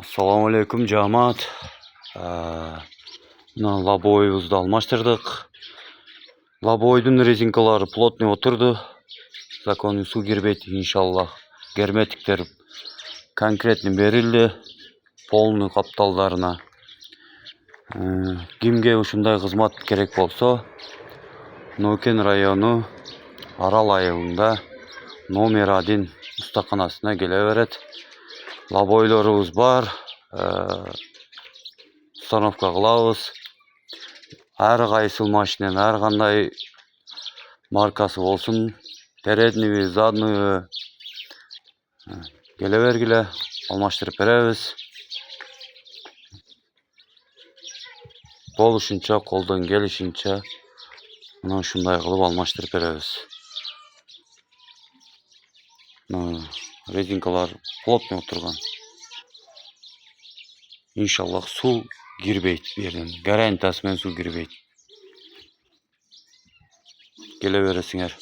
Assalamu alaikum cemaat. Laboyumuzu da almıştırdık. Laboydun rezinkaları plotni oturdu. Zaten su girbeti inşallah. Germetikler konkretni berildi. Polnu kaptallarına. Kimge ушундай kızmat gerek bolsa Noken rayonu Aral ayılında номер 1 ustaxanasına geleveret. Laboylarımız var. Установка кылабыз. Ар кайсыл машиненин ар кандай маркасы болсун, переднийби, заднийби келе бергиле алмаштырып беребиз. Болушунча, колдон келишинче мына ушундай кылып алмаштырып беребиз. Резинкалар плотный отурган. İnşallah su girbeyt bir yerden. Garantiyası men su girbeyt. Gele veresinler.